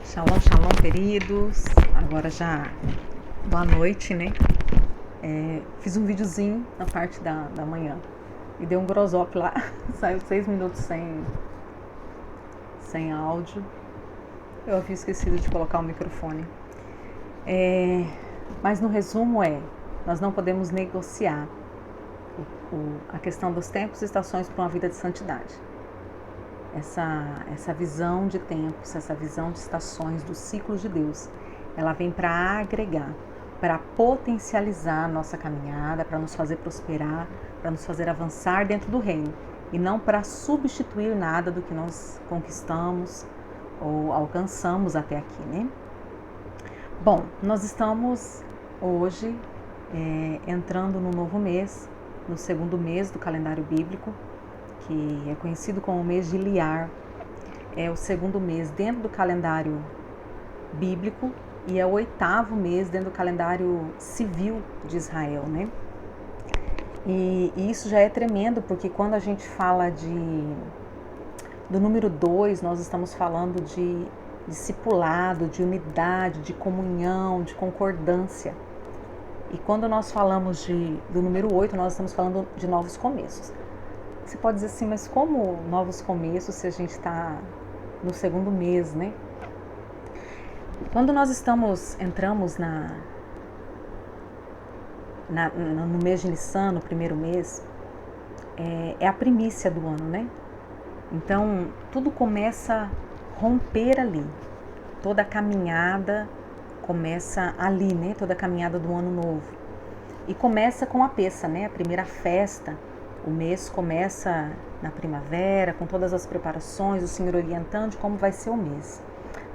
Shalom, shalom, queridos. Agora já boa noite, né? Fiz um videozinho na parte da manhã e deu um grosop lá. Saiu 6 minutos sem áudio. Eu havia esquecido de colocar o microfone. Mas no resumo nós não podemos negociar a questão dos tempos e estações para uma vida de santidade. Essa visão de tempos, essa visão de estações, dos ciclos de Deus, ela vem para agregar, para potencializar a nossa caminhada, para nos fazer prosperar, para nos fazer avançar dentro do reino, e não para substituir nada do que nós conquistamos ou alcançamos até aqui, né? Bom, nós estamos hoje entrando no novo mês, no segundo mês do calendário bíblico, que é conhecido como o mês de Liar. É o segundo mês dentro do calendário bíblico e é o 8º mês dentro do calendário civil de Israel, né? E isso já é tremendo, porque quando a gente fala do número 2, nós estamos falando de discipulado, de unidade, de comunhão, de concordância. E quando nós falamos do número 8, nós estamos falando de novos começos. Você pode dizer assim, mas como novos começos se a gente está no segundo mês, né? Quando nós entramos no mês de Nissan, no primeiro mês, é a primícia do ano, né? Então, tudo começa a romper ali. Toda a caminhada começa ali, né? Toda a caminhada do ano novo. E começa com a Peça, né? A primeira festa. O mês começa na primavera, com todas as preparações, o Senhor orientando de como vai ser o mês.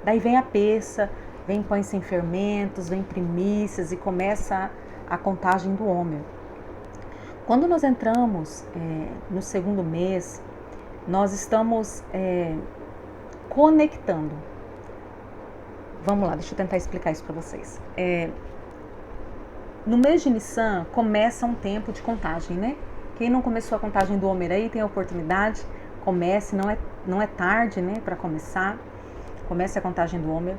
Daí vem a Peça, vem pães sem fermentos, vem primícias e começa a contagem do Homer. Quando nós entramos no segundo mês, nós estamos conectando. Vamos lá, deixa eu tentar explicar isso para vocês. No mês de Nissan começa um tempo de contagem, né? Quem não começou a contagem do Homer aí tem a oportunidade, comece, não é tarde, né, para começar. Comece a contagem do Homer.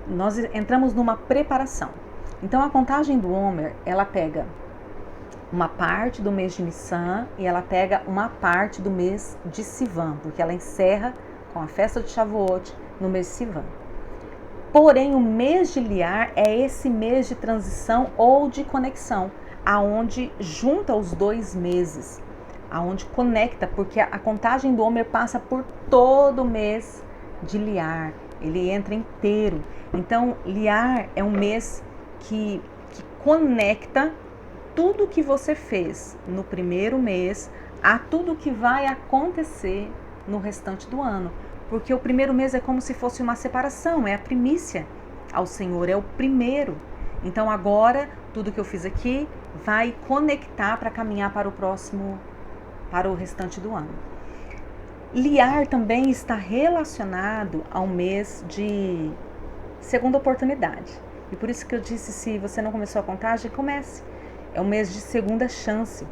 Nós entramos numa preparação. Então a contagem do Homer, ela pega uma parte do mês de Nissan e ela pega uma parte do mês de Sivan, porque ela encerra com a festa de Shavuot no mês de Sivan. Porém, o mês de Liar é esse mês de transição ou de conexão, aonde junta os 2 meses, aonde conecta, porque a contagem do Homer passa por todo o mês de Liar, ele entra inteiro. Então, Liar é um mês que conecta tudo que você fez no primeiro mês a tudo que vai acontecer no restante do ano, porque o primeiro mês é como se fosse uma separação, é a primícia ao Senhor, é o primeiro. Então agora, tudo que eu fiz aqui vai conectar para caminhar para o próximo, para o restante do ano. Liar também está relacionado ao mês de segunda oportunidade. E por isso que eu disse, se você não começou a contagem, comece. É o mês de segunda chance.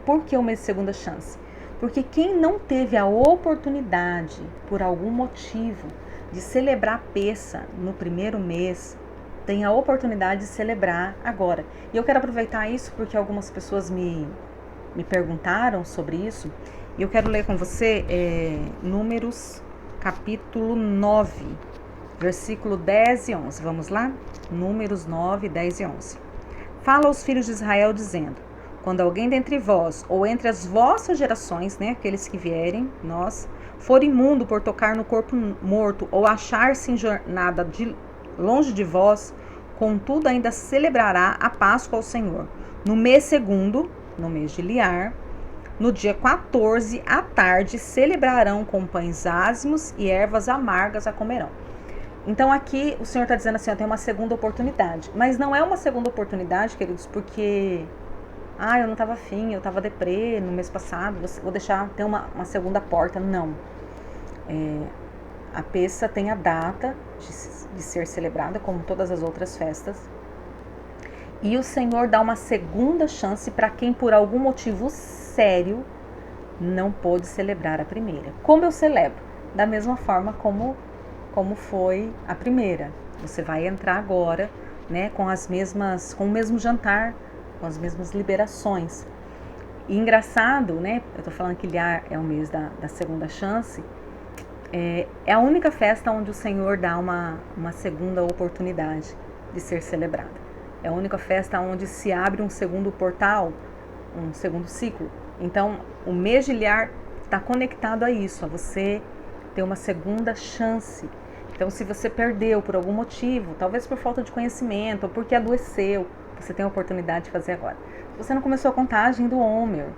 Por que o mês de segunda chance? Porque quem não teve a oportunidade, por algum motivo, de celebrar a Peça no primeiro mês, tem a oportunidade de celebrar agora. E eu quero aproveitar isso porque algumas pessoas me perguntaram sobre isso. E eu quero ler com você Números capítulo 9, versículo 10 e 11. Vamos lá? Números 9, 10 e 11. Fala aos filhos de Israel dizendo: quando alguém dentre vós, ou entre as vossas gerações, né, aqueles que vierem, nós, for imundo por tocar no corpo morto, ou achar-se em jornada longe de vós, contudo ainda celebrará a Páscoa ao Senhor. No mês segundo, no mês de Liar, no dia 14, à tarde, celebrarão com pães ázimos e ervas amargas a comerão. Então aqui o Senhor está dizendo assim, tem uma segunda oportunidade. Mas não é uma segunda oportunidade, queridos, porque eu não estava afim, eu estava deprê no mês passado, vou deixar ter uma segunda porta. Não. A Peça tem a data de ser celebrada, como todas as outras festas. E o Senhor dá uma segunda chance para quem, por algum motivo sério, não pôde celebrar a primeira. Como eu celebro? da mesma forma como foi a primeira. Você vai entrar agora, né, com o mesmo jantar, com as mesmas liberações. E engraçado, né, eu tô falando que Liar é o mês da segunda chance, é a única festa onde o Senhor dá uma segunda oportunidade de ser celebrada. É a única festa onde se abre um segundo portal, um segundo ciclo. Então, o mês de Liar está conectado a isso, a você ter uma segunda chance. Então, se você perdeu por algum motivo, talvez por falta de conhecimento ou porque adoeceu, você tem a oportunidade de fazer agora. Se você não começou a contagem do Homer,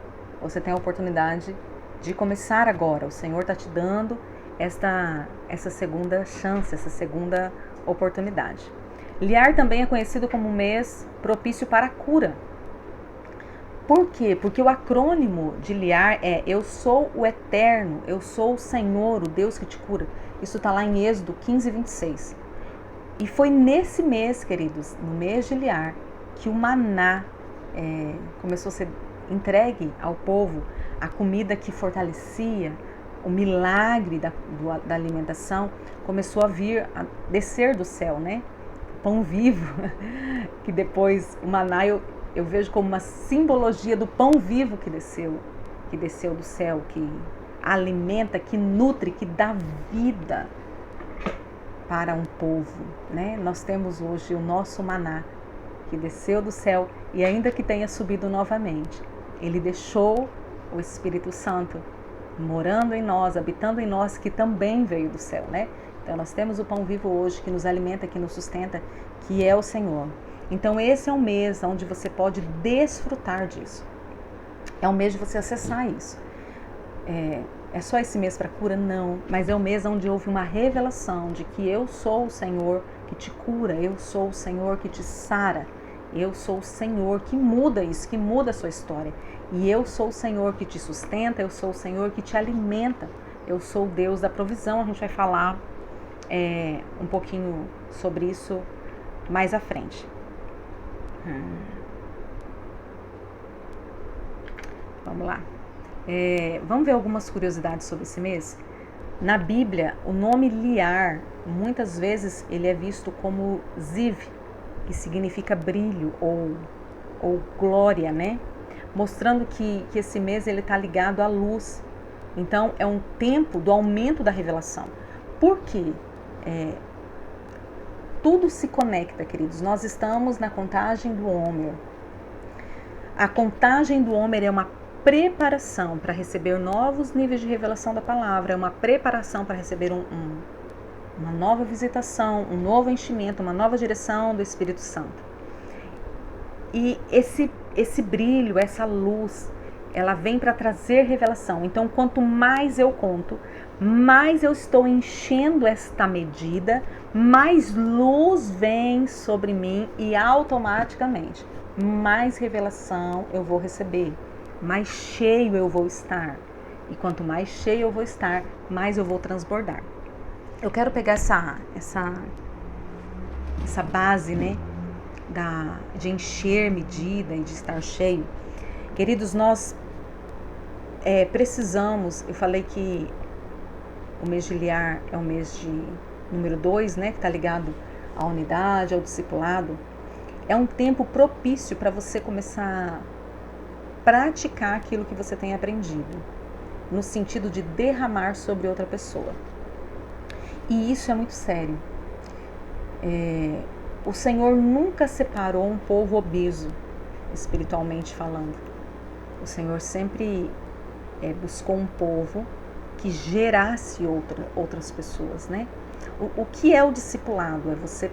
você tem a oportunidade de começar agora. O Senhor está te dando essa segunda chance, essa segunda oportunidade. Liar também é conhecido como um mês propício para a cura. Por quê? Porque o acrônimo de Liar é Eu sou o Eterno, eu sou o Senhor, o Deus que te cura. Isso está lá em Êxodo 15, 26. E foi nesse mês, queridos, no mês de Liar, que o maná começou a ser entregue ao povo, a comida que fortalecia, o milagre da alimentação começou a descer do céu, né? Pão vivo, que depois o maná eu vejo como uma simbologia do pão vivo que desceu do céu, que alimenta, que nutre, que dá vida para um povo, né? Nós temos hoje o nosso maná, que desceu do céu e ainda que tenha subido novamente, ele deixou o Espírito Santo morando em nós, habitando em nós, que também veio do céu, né? Então nós temos o pão vivo hoje que nos alimenta, que nos sustenta, que é o Senhor. Então esse é um mês onde você pode desfrutar disso. É um mês de você acessar isso. É só esse mês para cura? Não, mas é um mês onde houve uma revelação de que eu sou o Senhor que te cura, eu sou o Senhor que te sara, eu sou o Senhor que muda isso, que muda a sua história. E eu sou o Senhor que te sustenta, eu sou o Senhor que te alimenta, eu sou o Deus da provisão. A gente vai falar um pouquinho sobre isso mais à frente. Vamos lá. Vamos ver algumas curiosidades sobre esse mês? Na Bíblia, o nome Liar, muitas vezes ele é visto como Ziv, que significa brilho ou glória, né? Mostrando que esse mês ele está ligado à luz. Então, é um tempo do aumento da revelação. Por quê? Tudo se conecta, queridos. Nós estamos na contagem do Homer. A contagem do Homer é uma preparação para receber novos níveis de revelação da palavra, é uma preparação para receber uma nova visitação, um novo enchimento, uma nova direção do Espírito Santo. E esse brilho, essa luz, ela vem para trazer revelação. Então, quanto mais eu conto, mais eu estou enchendo esta medida, mais luz vem sobre mim e automaticamente mais revelação eu vou receber, mais cheio eu vou estar. E quanto mais cheio eu vou estar, mais eu vou transbordar. Eu quero pegar essa base, né, de encher medida e de estar cheio. Queridos, nós precisamos, eu falei que o mês de Liar é o mês de número 2, né, que está ligado à unidade, ao discipulado. É um tempo propício para você começar a praticar aquilo que você tem aprendido, no sentido de derramar sobre outra pessoa. E isso é muito sério. O Senhor nunca separou um povo obeso, espiritualmente falando. O Senhor sempre buscou um povo que gerasse outras pessoas, né? O que é o discipulado? É você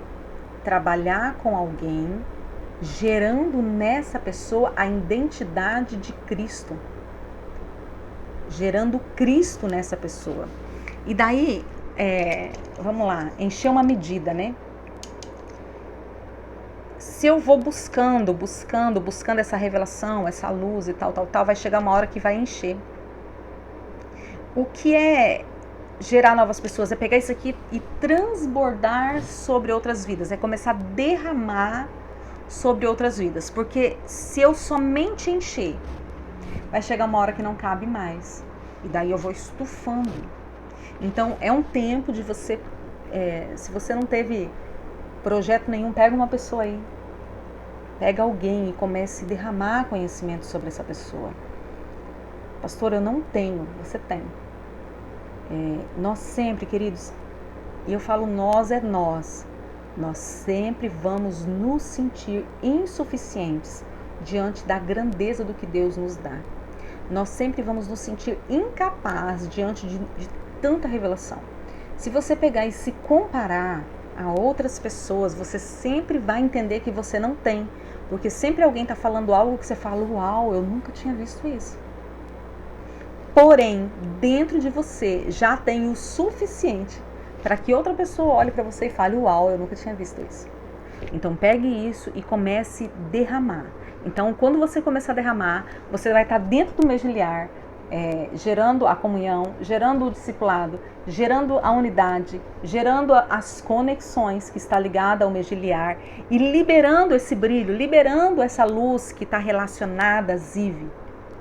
trabalhar com alguém, gerando nessa pessoa a identidade de Cristo. Gerando Cristo nessa pessoa. E daí, vamos lá, encher uma medida, né? Se eu vou buscando essa revelação, essa luz e tal, vai chegar uma hora que vai encher. O que é gerar novas pessoas? É pegar isso aqui e transbordar sobre outras vidas. É começar a derramar sobre outras vidas. Porque se eu somente encher, vai chegar uma hora que não cabe mais. E daí eu vou estufando. Então é um tempo de você, se você não teve projeto nenhum, pega uma pessoa aí, pega alguém e comece a derramar conhecimento sobre essa pessoa. Pastor, eu não tenho, você tem. Nós sempre, queridos, e eu falo nós sempre vamos nos sentir insuficientes diante da grandeza do que Deus nos dá. Nós sempre vamos nos sentir incapazes diante de tanta revelação. Se você pegar e se comparar a outras pessoas, você sempre vai entender que você não tem, porque sempre alguém está falando algo que você fala, uau, eu nunca tinha visto isso. Porém, dentro de você já tem o suficiente para que outra pessoa olhe para você e fale, uau, eu nunca tinha visto isso. Então pegue isso e comece a derramar. Então quando você começar a derramar, você vai estar dentro do Megiliar, gerando a comunhão, gerando o discipulado, gerando a unidade, gerando as conexões que está ligada ao Megiliar e liberando esse brilho, liberando essa luz que está relacionada a Ziv,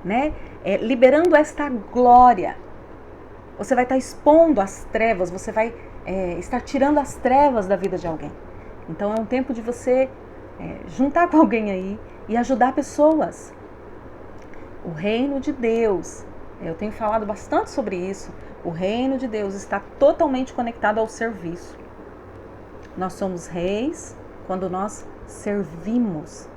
né? Liberando esta glória. Você vai estar expondo as trevas, você vai estar tirando as trevas da vida de alguém. Então é um tempo de você juntar com alguém aí e ajudar pessoas. O reino de Deus, eu tenho falado bastante sobre isso, o reino de Deus está totalmente conectado ao serviço. Nós somos reis quando nós servimos,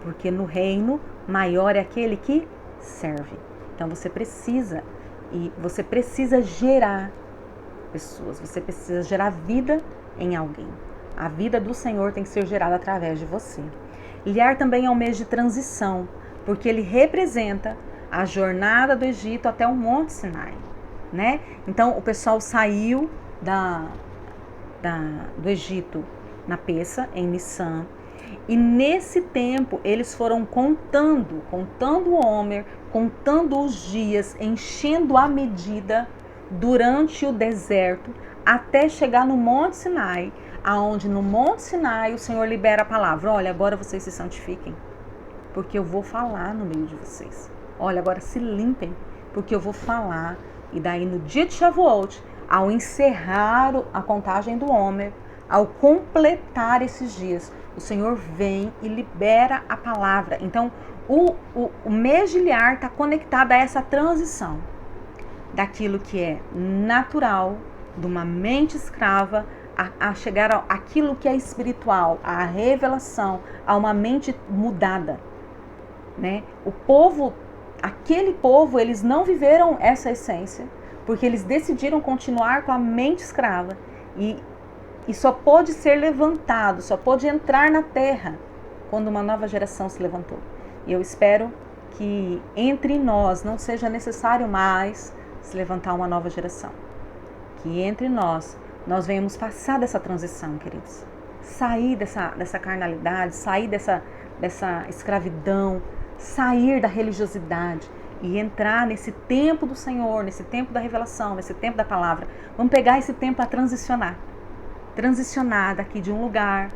porque no reino maior é aquele que serve. Então você precisa gerar pessoas, você precisa gerar vida em alguém. A vida do Senhor tem que ser gerada através de você. Iyar também é um mês de transição, porque ele representa a jornada do Egito até o Monte Sinai, né? Então o pessoal saiu do Egito na Peça, em Nissan, e nesse tempo eles foram contando o Homer, contando os dias, enchendo a medida durante o deserto, até chegar no Monte Sinai, aonde no Monte Sinai o Senhor libera a palavra. Olha, agora vocês se santifiquem, porque eu vou falar no meio de vocês. Olha, agora se limpem, porque eu vou falar. E daí no dia de Shavuot, ao encerrar a contagem do Homer, ao completar esses dias, o Senhor vem e libera a palavra. Então, o Megiliar está conectado a essa transição daquilo que é natural, de uma mente escrava, a chegar àquilo que é espiritual, a revelação, a uma mente mudada, né? Aquele povo, eles não viveram essa essência, porque eles decidiram continuar com a mente escrava e só pôde ser levantado, só pôde entrar na terra quando uma nova geração se levantou. E eu espero que entre nós não seja necessário mais se levantar uma nova geração. Que entre nós venhamos passar dessa transição, queridos. Sair dessa carnalidade, sair dessa escravidão, sair da religiosidade e entrar nesse tempo do Senhor, nesse tempo da revelação, nesse tempo da palavra. Vamos pegar esse tempo para transicionar daqui de um lugar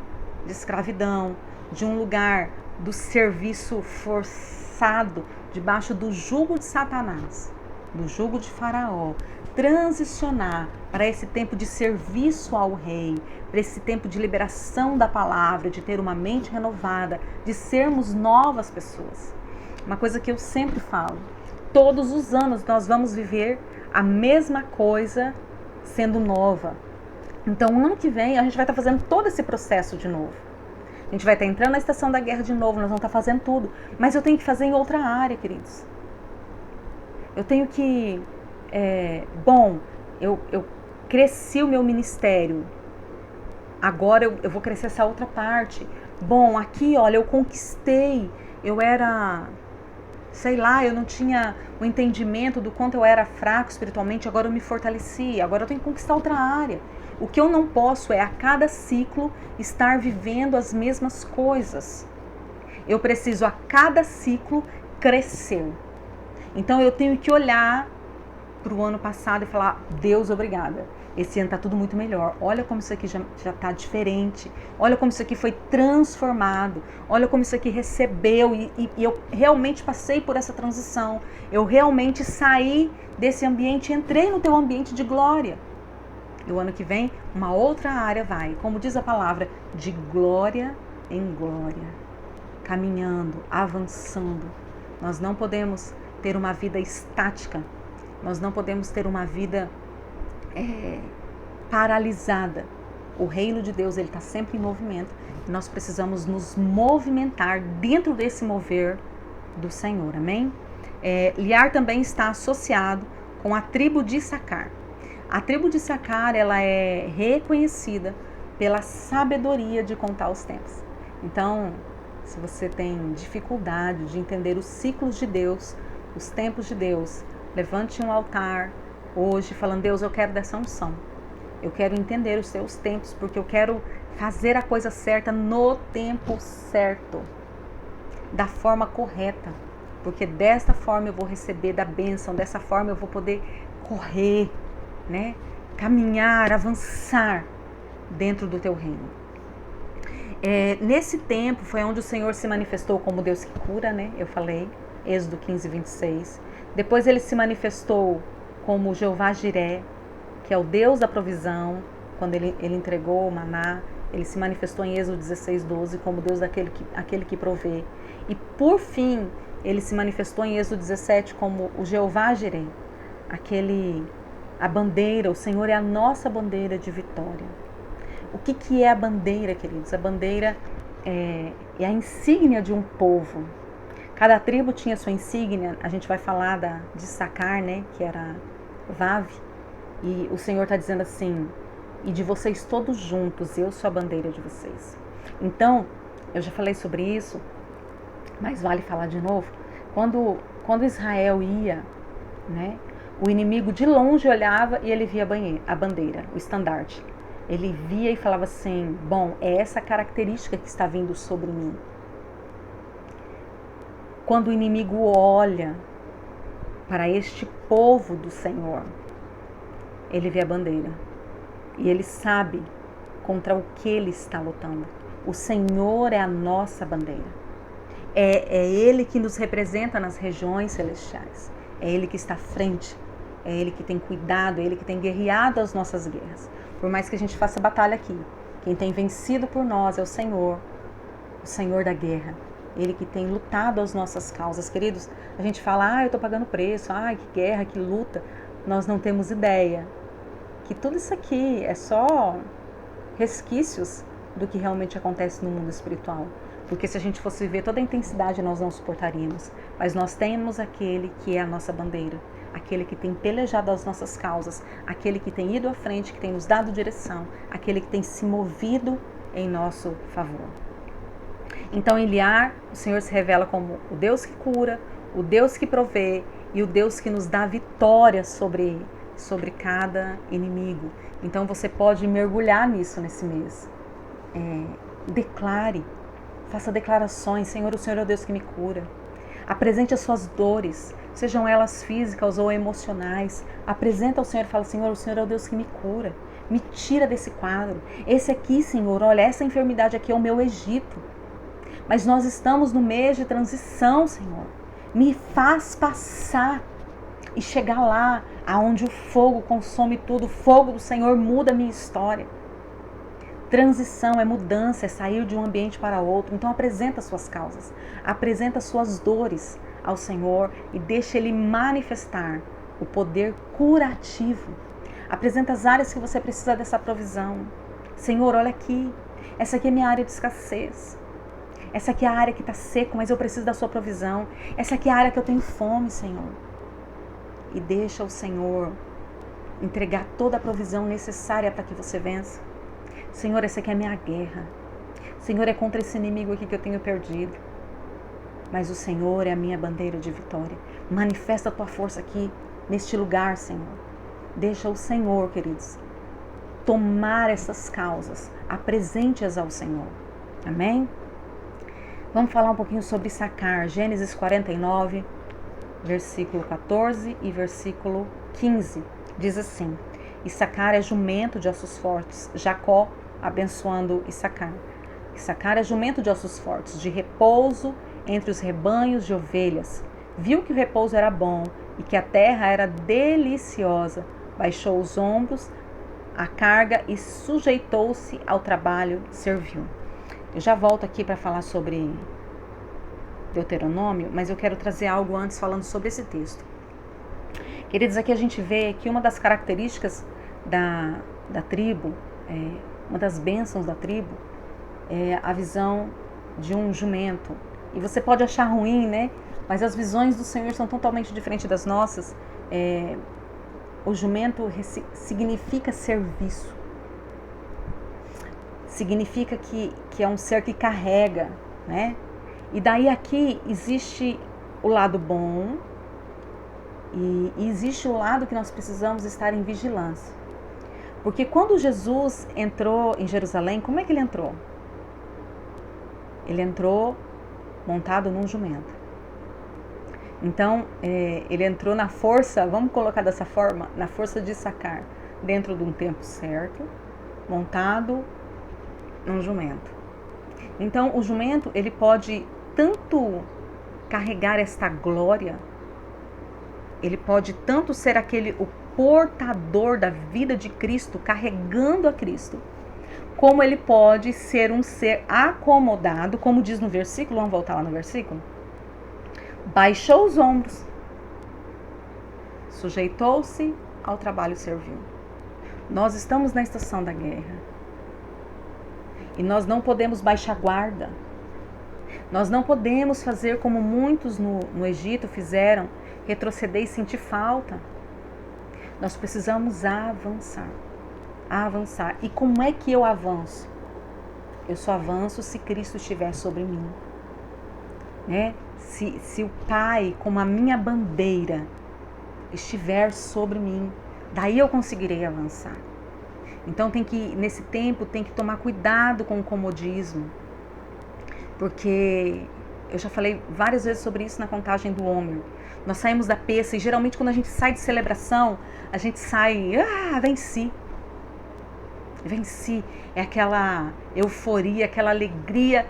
de escravidão, de um lugar do serviço forçado, debaixo do jugo de Satanás, do jugo de Faraó, transicionar para esse tempo de serviço ao rei, para esse tempo de liberação da palavra, de ter uma mente renovada, de sermos novas pessoas. Uma coisa que eu sempre falo, todos os anos nós vamos viver a mesma coisa sendo nova. Então, no ano que vem, a gente vai estar fazendo todo esse processo de novo. A gente vai estar entrando na estação da guerra de novo, nós vamos estar fazendo tudo. Mas eu tenho que fazer em outra área, queridos. Eu tenho que... eu cresci o meu ministério. Agora eu vou crescer essa outra parte. Bom, aqui, olha, eu conquistei. Eu era... sei lá, eu não tinha o entendimento do quanto eu era fraco espiritualmente, agora eu me fortaleci, agora eu tenho que conquistar outra área. O que eu não posso é a cada ciclo estar vivendo as mesmas coisas. Eu preciso a cada ciclo crescer. Então eu tenho que olhar para o ano passado e falar, Deus, obrigada. Esse ano está tudo muito melhor. Olha como isso aqui já está diferente. Olha como isso aqui foi transformado. Olha como isso aqui recebeu. E eu realmente passei por essa transição. Eu realmente saí desse ambiente e entrei no teu ambiente de glória. E o ano que vem, uma outra área vai, como diz a palavra, de glória em glória. Caminhando, avançando. Nós não podemos ter uma vida estática. Nós não podemos ter uma vida paralisada. O reino de Deus, ele está sempre em movimento. E nós precisamos nos movimentar dentro desse mover do Senhor. Amém? Liar também está associado com a tribo de Issacar. A tribo de Issacar, ela é reconhecida pela sabedoria de contar os tempos. Então, se você tem dificuldade de entender os ciclos de Deus, os tempos de Deus, levante um altar hoje falando, Deus, eu quero dessa unção. Eu quero entender os seus tempos, porque eu quero fazer a coisa certa no tempo certo, da forma correta, porque desta forma eu vou receber da bênção, dessa forma eu vou poder correr, né? Caminhar, avançar dentro do teu reino. Nesse tempo foi onde o Senhor se manifestou como Deus que cura, né? Eu falei, Êxodo 15, 26. Depois ele se manifestou como Jeová Jiré, que é o Deus da provisão. Quando ele entregou o maná, ele se manifestou em Êxodo 16, 12 como Deus aquele que provê. E por fim, ele se manifestou em Êxodo 17 como o Jeová Jiré, a bandeira. O Senhor é a nossa bandeira de vitória. O que é a bandeira, queridos? A bandeira é a insígnia de um povo. Cada tribo tinha sua insígnia. A gente vai falar de Issacar, né? Que era Vav. E o Senhor está dizendo assim, e de vocês todos juntos, eu sou a bandeira de vocês. Então, eu já falei sobre isso, mas vale falar de novo. Quando Israel ia, né? O inimigo de longe olhava e ele via a bandeira, o estandarte. Ele via e falava assim, bom, é essa característica que está vindo sobre mim. Quando o inimigo olha para este povo do Senhor, ele vê a bandeira. E ele sabe contra o que ele está lutando. O Senhor é a nossa bandeira. É Ele que nos representa nas regiões celestiais. É Ele que está à frente. É Ele que tem cuidado, é Ele que tem guerreado as nossas guerras. Por mais que a gente faça batalha aqui, quem tem vencido por nós é o Senhor da guerra. Ele que tem lutado as nossas causas. Queridos, a gente fala, eu estou pagando preço, que guerra, que luta. Nós não temos ideia que tudo isso aqui é só resquícios do que realmente acontece no mundo espiritual. Porque se a gente fosse viver toda a intensidade, nós não suportaríamos. Mas nós temos aquele que é a nossa bandeira, aquele que tem pelejado as nossas causas, aquele que tem ido à frente, que tem nos dado direção, aquele que tem se movido em nosso favor. Então, em Liar, o Senhor se revela como o Deus que cura, o Deus que provê e o Deus que nos dá vitória sobre cada inimigo. Então, você pode mergulhar nisso nesse mês. Declare, faça declarações. Senhor, o Senhor é o Deus que me cura. Apresente as suas dores, sejam elas físicas ou emocionais. Apresenta ao Senhor e fala, Senhor, o Senhor é o Deus que me cura. Me tira desse quadro. Esse aqui, Senhor, olha, essa enfermidade aqui é o meu Egito. Mas nós estamos no mês de transição, Senhor. Me faz passar e chegar lá, aonde o fogo consome tudo. O fogo do Senhor muda a minha história. Transição é mudança, é sair de um ambiente para outro. Então apresenta as suas causas, apresenta as suas dores ao Senhor e deixa Ele manifestar o poder curativo. Apresenta as áreas que você precisa dessa provisão. Senhor, olha aqui, essa aqui é minha área de escassez. Essa aqui é a área que está seca, mas eu preciso da sua provisão. Essa aqui é a área que eu tenho fome, Senhor. E deixa o Senhor entregar toda a provisão necessária para que você vença. Senhor, essa aqui é a minha guerra. Senhor, é contra esse inimigo aqui que eu tenho perdido. Mas o Senhor é a minha bandeira de vitória. Manifesta a tua força aqui, neste lugar, Senhor. Deixa o Senhor, queridos, tomar essas causas. Apresente-as ao Senhor. Amém? Vamos falar um pouquinho sobre Issacar. Gênesis 49, versículo 14 e versículo 15, diz assim: Issacar é jumento de ossos fortes. Jacó abençoando Issacar. Issacar é jumento de ossos fortes, de repouso entre os rebanhos de ovelhas. Viu que o repouso era bom e que a terra era deliciosa. Baixou os ombros, a carga e sujeitou-se ao trabalho, serviu. Eu já volto aqui para falar sobre Deuteronômio, mas eu quero trazer algo antes falando sobre esse texto. Queridos, aqui a gente vê que uma das características da tribo, uma das bênçãos da tribo, é a visão de um jumento. E você pode achar ruim, né? Mas as visões do Senhor são totalmente diferentes das nossas. O jumento significa serviço. Significa que é um ser que carrega, né? E daí aqui existe o lado bom e existe o lado que nós precisamos estar em vigilância. Porque quando Jesus entrou em Jerusalém, como é que ele entrou? Ele entrou montado num jumento. Então, ele entrou na força, vamos colocar dessa forma, na força de Issacar, dentro de um tempo certo, montado num jumento. Então, o jumento, ele pode tanto carregar esta glória, ele pode tanto ser o portador da vida de Cristo, carregando a Cristo, como ele pode ser um ser acomodado, como diz no versículo, vamos voltar lá no versículo, baixou os ombros, sujeitou-se ao trabalho e serviu. Nós estamos na estação da guerra e nós não podemos baixar guarda. Nós não podemos fazer como muitos no Egito fizeram, retroceder e sentir falta. Nós precisamos avançar. E como é que eu avanço? Eu só avanço se Cristo estiver sobre mim. Né? Se o Pai, como a minha bandeira, estiver sobre mim, daí eu conseguirei avançar. Então nesse tempo tem que tomar cuidado com o comodismo, porque eu já falei várias vezes sobre isso na contagem do Homer. Nós saímos da peça e geralmente quando a gente sai de celebração, a gente sai, venci. É aquela euforia, aquela alegria.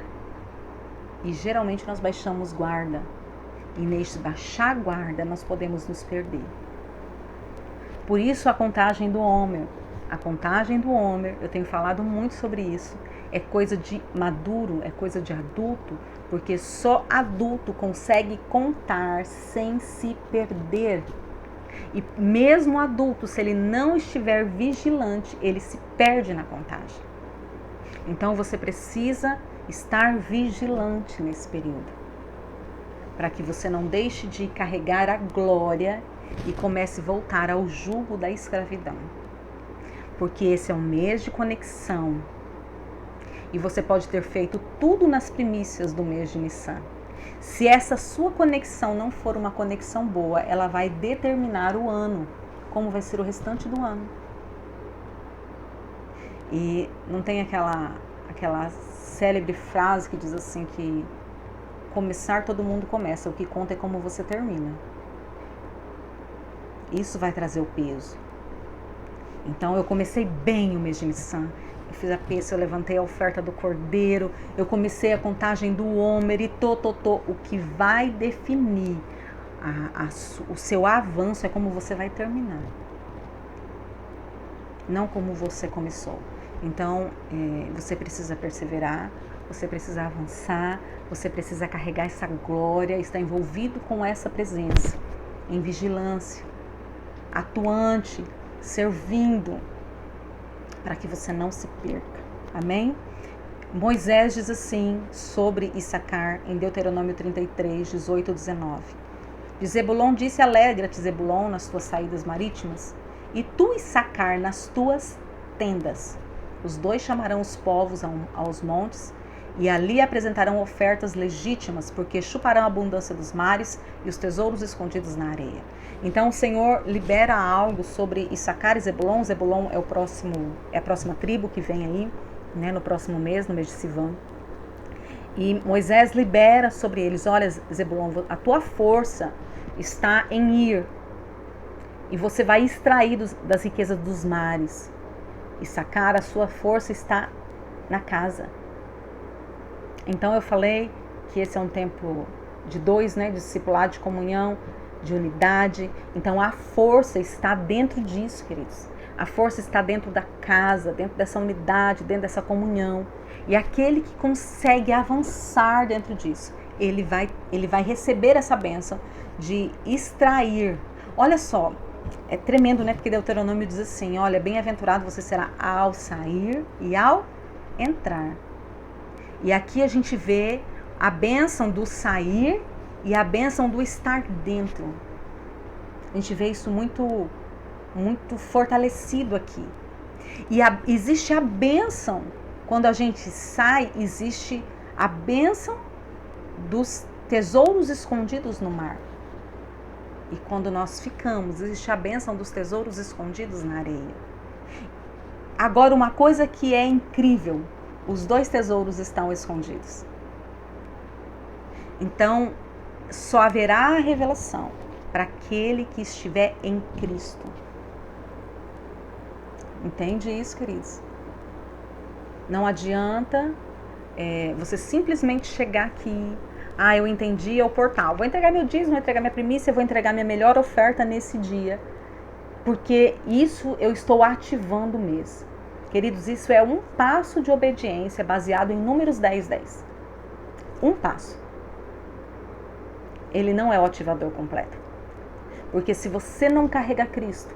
E geralmente nós baixamos guarda. E neste baixar guarda nós podemos nos perder. Por isso a contagem do Homer. A contagem do Homer, eu tenho falado muito sobre isso. É coisa de maduro, é coisa de adulto, porque só adulto consegue contar sem se perder. E mesmo adulto, se ele não estiver vigilante, ele se perde na contagem. Então você precisa estar vigilante nesse período, para que você não deixe de carregar a glória e comece a voltar ao jugo da escravidão. Porque esse é um mês de conexão. E você pode ter feito tudo nas primícias do mês de Nissan. Se essa sua conexão não for uma conexão boa, ela vai determinar o ano, como vai ser o restante do ano. E não tem aquela célebre frase que diz assim que começar todo mundo começa, o que conta é como você termina. Isso vai trazer o peso. Então eu comecei bem o mês de Nissan. Eu fiz a peça, eu levantei a oferta do cordeiro, eu comecei a contagem do Homer e o que vai definir o seu avanço é como você vai terminar, não como você começou. Então você precisa perseverar, você precisa avançar, você precisa carregar essa glória, estar envolvido com essa presença, em vigilância, atuante, servindo, para que você não se perca. Amém? Moisés diz assim sobre Issacar em Deuteronômio 33, 18 e 19. De Zebulon disse: alegra-te, Zebulon, nas tuas saídas marítimas, e tu, Issacar, nas tuas tendas. Os dois chamarão os povos aos montes, e ali apresentarão ofertas legítimas, porque chuparão a abundância dos mares e os tesouros escondidos na areia. Então o Senhor libera algo sobre Issacar e Zebulon. Zebulon é a próxima tribo que vem aí, né, no próximo mês, no mês de Sivan. E Moisés libera sobre eles: olha, Zebulon, a tua força está em ir. E você vai extrair das riquezas dos mares. E sacar, a sua força está na casa. Então eu falei que esse é um tempo de dois, né? De discipulado, de comunhão, de unidade. Então a força está dentro disso, queridos. A força está dentro da casa, dentro dessa unidade, dentro dessa comunhão. E aquele que consegue avançar dentro disso, ele vai receber essa bênção de extrair. Olha só, é tremendo, né? Porque Deuteronômio diz assim, olha, bem-aventurado você será ao sair e ao entrar. E aqui a gente vê a bênção do sair e a bênção do estar dentro. A gente vê isso muito fortalecido aqui. E existe a bênção, quando a gente sai, existe a bênção dos tesouros escondidos no mar. E quando nós ficamos, existe a bênção dos tesouros escondidos na areia. Agora, uma coisa que é incrível, os dois tesouros estão escondidos. Então, só haverá a revelação para aquele que estiver em Cristo. Entende isso, queridos? Não adianta você simplesmente chegar aqui. Ah, eu entendi, é o portal. Vou entregar meu dízimo, vou entregar minha primícia, vou entregar minha melhor oferta nesse dia. Porque isso eu estou ativando o mês. Queridos, isso é um passo de obediência baseado em Números 10:10. Um passo. Ele não é o ativador completo. Porque se você não carrega Cristo,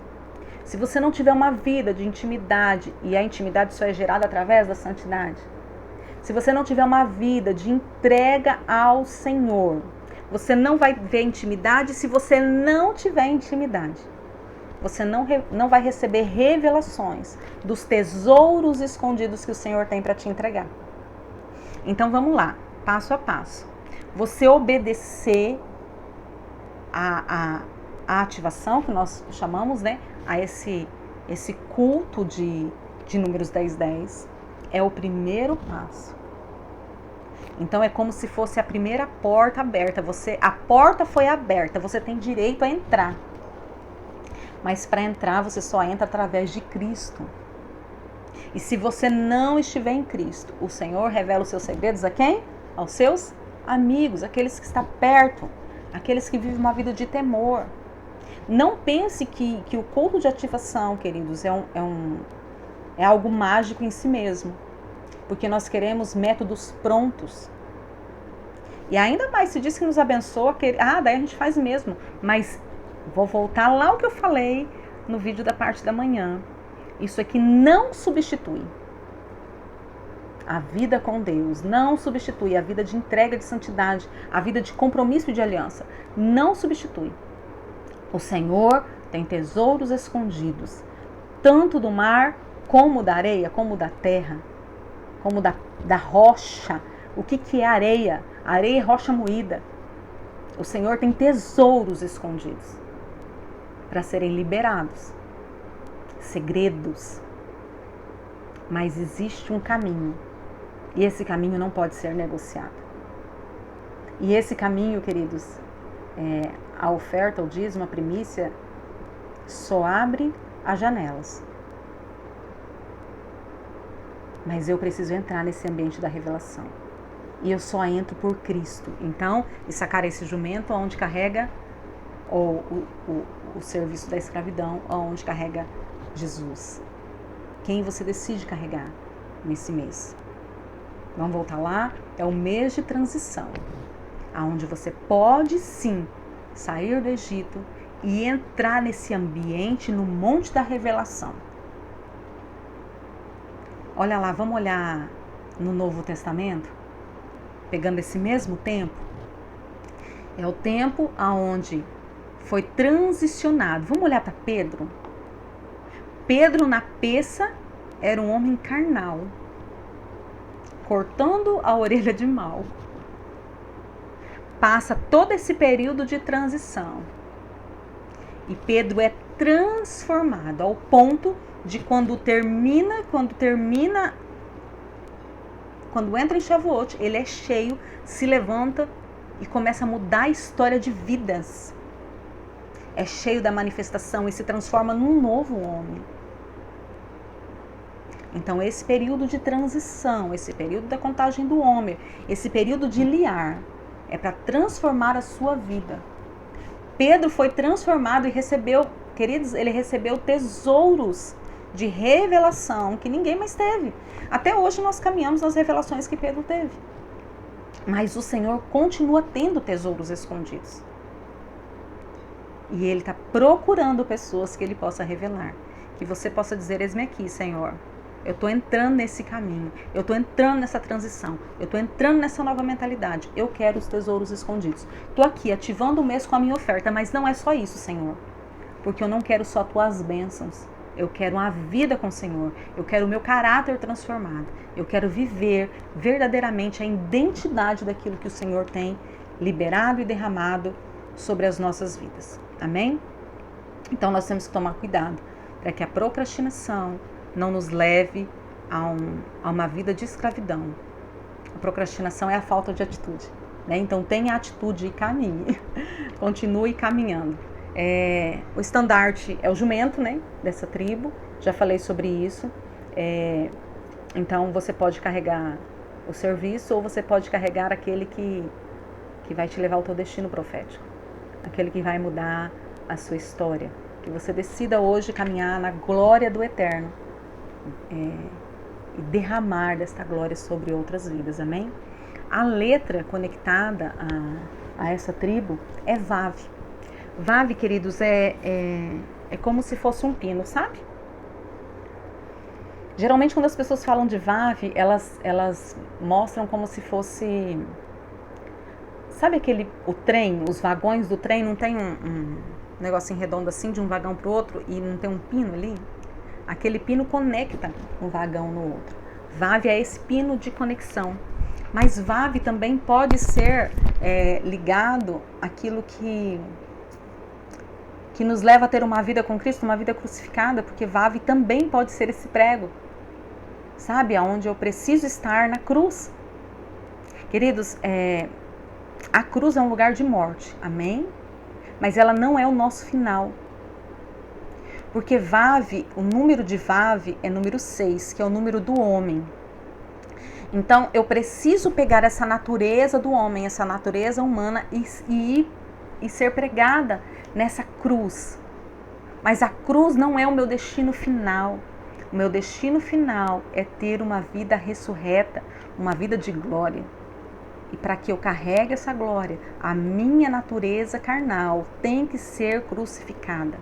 se você não tiver uma vida de intimidade, e a intimidade só é gerada através da santidade, se você não tiver uma vida de entrega ao Senhor, você não vai ver intimidade. Se você não tiver intimidade, você não vai receber revelações dos tesouros escondidos que o Senhor tem para te entregar. Então vamos lá, passo a passo. Você obedecer a ativação, que nós chamamos, né, a esse culto de Números 10:10, é o primeiro passo. Então é como se fosse a primeira porta aberta. A porta foi aberta, você tem direito a entrar. Mas para entrar, você só entra através de Cristo. E se você não estiver em Cristo, o Senhor revela os seus segredos a quem? Aos seus amigos, aqueles que estão perto, aqueles que vivem uma vida de temor. Não pense que o culto de ativação, queridos, é algo mágico em si mesmo. Porque nós queremos métodos prontos. E ainda mais, se diz que nos abençoa, daí a gente faz mesmo. Mas vou voltar lá ao que eu falei no vídeo da parte da manhã. Isso aqui não substitui a vida com Deus, não substitui a vida de entrega de santidade, a vida de compromisso e de aliança. Não substitui. O Senhor tem tesouros escondidos, tanto do mar, como da areia, como da terra, como da rocha. O que é areia? Areia é rocha moída. O Senhor tem tesouros escondidos para serem liberados. Segredos. Mas existe um caminho. E esse caminho não pode ser negociado. E esse caminho, queridos, a oferta, o dízimo, a primícia, só abre as janelas. Mas eu preciso entrar nesse ambiente da revelação. E eu só entro por Cristo. Então, e sacar esse jumento onde carrega o serviço da escravidão, onde carrega Jesus. Quem você decide carregar nesse mês? Vamos voltar lá? É o mês de transição, onde você pode sim sair do Egito e entrar nesse ambiente, no monte da revelação. Olha lá, vamos olhar no Novo Testamento, pegando esse mesmo tempo. É o tempo aonde foi transicionado. Vamos olhar para Pedro? Pedro, na peça, era um homem carnal, cortando a orelha de Malco. Passa todo esse período de transição. E Pedro é transformado ao ponto de quando entra em Shavuot, ele é cheio, se levanta e começa a mudar a história de vidas. é cheio da manifestação e se transforma num novo homem. Então, esse período de transição, esse período da contagem do Homer, esse período de liar, é para transformar a sua vida. Pedro foi transformado e recebeu, queridos, ele recebeu tesouros de revelação que ninguém mais teve. Até hoje nós caminhamos nas revelações que Pedro teve. Mas o Senhor continua tendo tesouros escondidos. E Ele está procurando pessoas que Ele possa revelar. Que você possa dizer, eis-me aqui, Senhor. Eu estou entrando nesse caminho. Eu estou entrando nessa transição. Eu estou entrando nessa nova mentalidade. Eu quero os tesouros escondidos. Estou aqui ativando o mês com a minha oferta. Mas não é só isso, Senhor. Porque eu não quero só tuas bênçãos. Eu quero uma vida com o Senhor. Eu quero o meu caráter transformado. Eu quero viver verdadeiramente a identidade daquilo que o Senhor tem liberado e derramado sobre as nossas vidas. Amém? Então nós temos que tomar cuidado para que a procrastinação não nos leve a uma vida de escravidão. A procrastinação é a falta de atitude, né? Então tenha atitude e caminhe. Continue caminhando. O estandarte é o jumento, né, dessa tribo. Já falei sobre isso. Então você pode carregar o serviço ou você pode carregar aquele que vai te levar ao teu destino profético. Aquele que vai mudar a sua história. Que você decida hoje caminhar na glória do Eterno. E derramar desta glória sobre outras vidas, amém? A letra conectada a essa tribo é Vav. Vav, queridos, é como se fosse um pino, sabe? Geralmente quando as pessoas falam de Vav, elas mostram como se fosse... Sabe o trem, os vagões do trem, não tem um negocinho redondo assim de um vagão para o outro e não tem um pino ali? Aquele pino conecta um vagão no outro. Vav é esse pino de conexão. Mas Vav também pode ser ligado àquilo que nos leva a ter uma vida com Cristo, uma vida crucificada, porque Vav também pode ser esse prego, sabe? Aonde eu preciso estar na cruz. Queridos, a cruz é um lugar de morte, amém? Mas ela não é o nosso final. Porque Vav, o número de Vav é número 6, que é o número do homem. Então, eu preciso pegar essa natureza do homem, essa natureza humana e ser pregada nessa cruz. Mas a cruz não é o meu destino final. O meu destino final é ter uma vida ressurreta, uma vida de glória. E para que eu carregue essa glória, a minha natureza carnal tem que ser crucificada.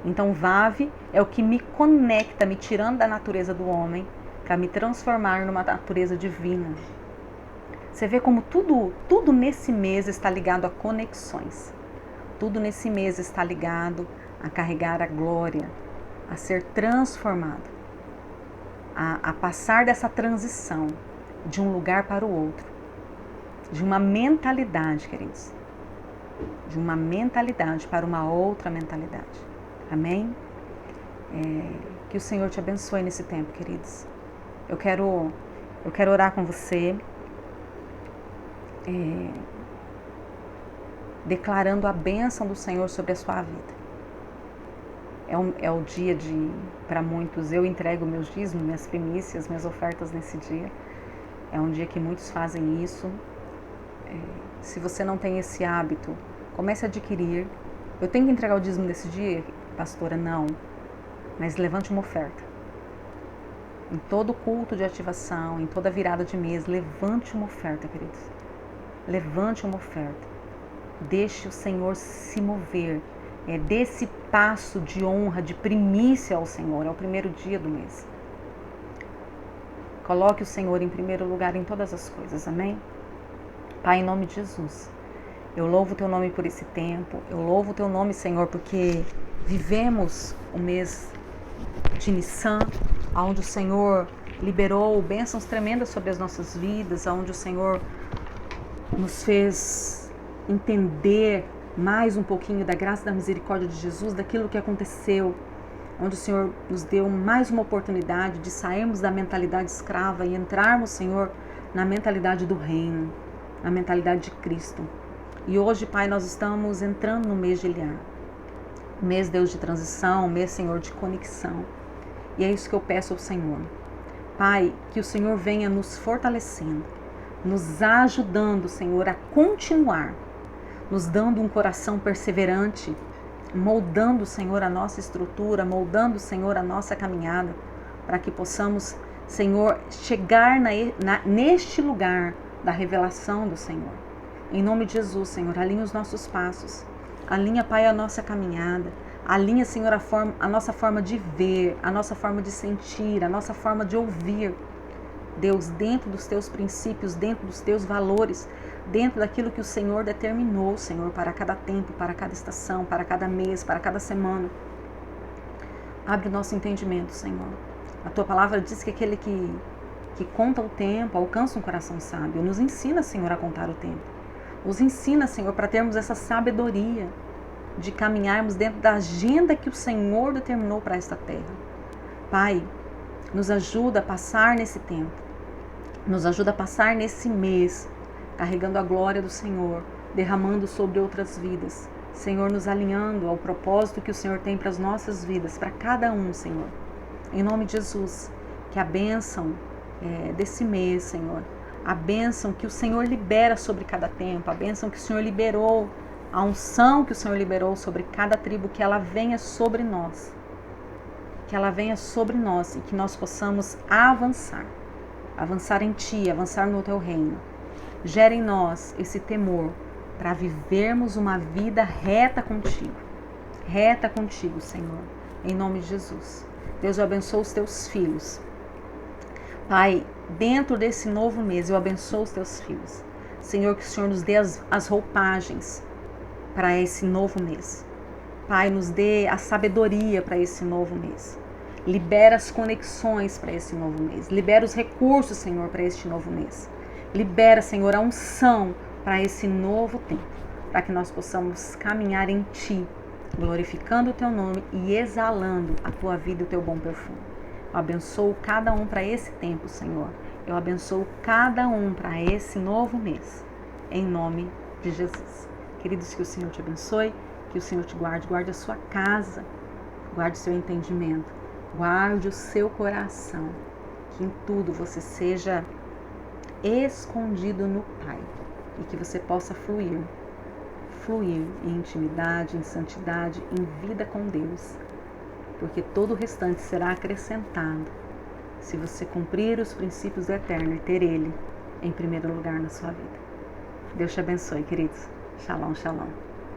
Então, Vav é o que me conecta, me tirando da natureza do homem, para me transformar numa natureza divina. Você vê como tudo nesse mês está ligado a conexões. Tudo nesse mês está ligado a carregar a glória, a ser transformado, a passar dessa transição de um lugar para o outro, de uma mentalidade, queridos, de uma mentalidade para uma outra mentalidade. Amém? Que o Senhor te abençoe nesse tempo, queridos. Eu quero orar com você, declarando a bênção do Senhor sobre a sua vida. É o dia para muitos, eu entrego meus dízimos, minhas primícias, minhas ofertas nesse dia. É um dia que muitos fazem isso. Se você não tem esse hábito, comece a adquirir. Eu tenho que entregar o dízimo desse dia? Pastora, não. Mas levante uma oferta. Em todo culto de ativação, em toda virada de mês, levante uma oferta, queridos. Levante uma oferta. Deixe o Senhor se mover. Dê esse passo de honra, de primícia ao Senhor. É o primeiro dia do mês. Coloque o Senhor em primeiro lugar em todas as coisas. Amém? Pai, em nome de Jesus, eu louvo o Teu nome por esse tempo. Eu louvo o Teu nome, Senhor, porque vivemos o mês de Nissan, onde o Senhor liberou bênçãos tremendas sobre as nossas vidas, onde o Senhor nos fez entender mais um pouquinho da graça e da misericórdia de Jesus, daquilo que aconteceu, onde o Senhor nos deu mais uma oportunidade de sairmos da mentalidade escrava e entrarmos, Senhor, na mentalidade do reino, na mentalidade de Cristo. E hoje, Pai, nós estamos entrando no mês de Eliyar. mês, Deus, de transição, mês, Senhor, de conexão. E é isso que eu peço ao Senhor. Pai, que o Senhor venha nos fortalecendo, nos ajudando, Senhor, a continuar, nos dando um coração perseverante, moldando, Senhor, a nossa estrutura, moldando, Senhor, a nossa caminhada, para que possamos, Senhor, chegar neste lugar da revelação do Senhor. Em nome de Jesus, Senhor, alinha os nossos passos, alinha, Pai, a nossa caminhada, alinha, Senhor, a nossa forma de ver, a nossa forma de sentir, a nossa forma de ouvir. Deus, dentro dos teus princípios, dentro dos teus valores, dentro daquilo que o Senhor determinou, Senhor, para cada tempo, para cada estação, para cada mês, para cada semana. Abre o nosso entendimento, Senhor. A tua palavra diz que aquele que conta o tempo alcança um coração sábio. Nos ensina, Senhor, a contar o tempo. Nos ensina, Senhor, para termos essa sabedoria de caminharmos dentro da agenda que o Senhor determinou para esta terra. Pai, nos ajuda a passar nesse tempo. Nos ajuda a passar nesse mês, carregando a glória do Senhor, derramando sobre outras vidas. Senhor, nos alinhando ao propósito que o Senhor tem para as nossas vidas, para cada um, Senhor. Em nome de Jesus, que a bênção desse mês, Senhor, a bênção que o Senhor libera sobre cada tempo, a bênção que o Senhor liberou, a unção que o Senhor liberou sobre cada tribo, que ela venha sobre nós. Que ela venha sobre nós e que nós possamos avançar em Ti, avançar no Teu reino. Gera em nós esse temor para vivermos uma vida reta contigo, Senhor, em nome de Jesus. Deus, eu abençoo os Teus filhos. Pai, dentro desse novo mês, eu abençoo os Teus filhos. Senhor, que o Senhor nos dê as roupagens para esse novo mês. Pai, nos dê a sabedoria para esse novo mês. Libera as conexões para esse novo mês. Libera os recursos, Senhor, para este novo mês. Libera, Senhor, a unção para esse novo tempo, para que nós possamos caminhar em Ti, glorificando o Teu nome e exalando a Tua vida e o Teu bom perfume. Eu abençoo cada um para esse tempo, Senhor. Eu abençoo cada um para esse novo mês, em nome de Jesus. Queridos, que o Senhor te abençoe, que o Senhor te guarde, guarde a sua casa, guarde o seu entendimento, guarde o seu coração, que em tudo você seja escondido no Pai e que você possa fluir em intimidade, em santidade, em vida com Deus, porque todo o restante será acrescentado se você cumprir os princípios do Eterno e ter Ele em primeiro lugar na sua vida. Deus te abençoe, queridos. Shalom, shalom.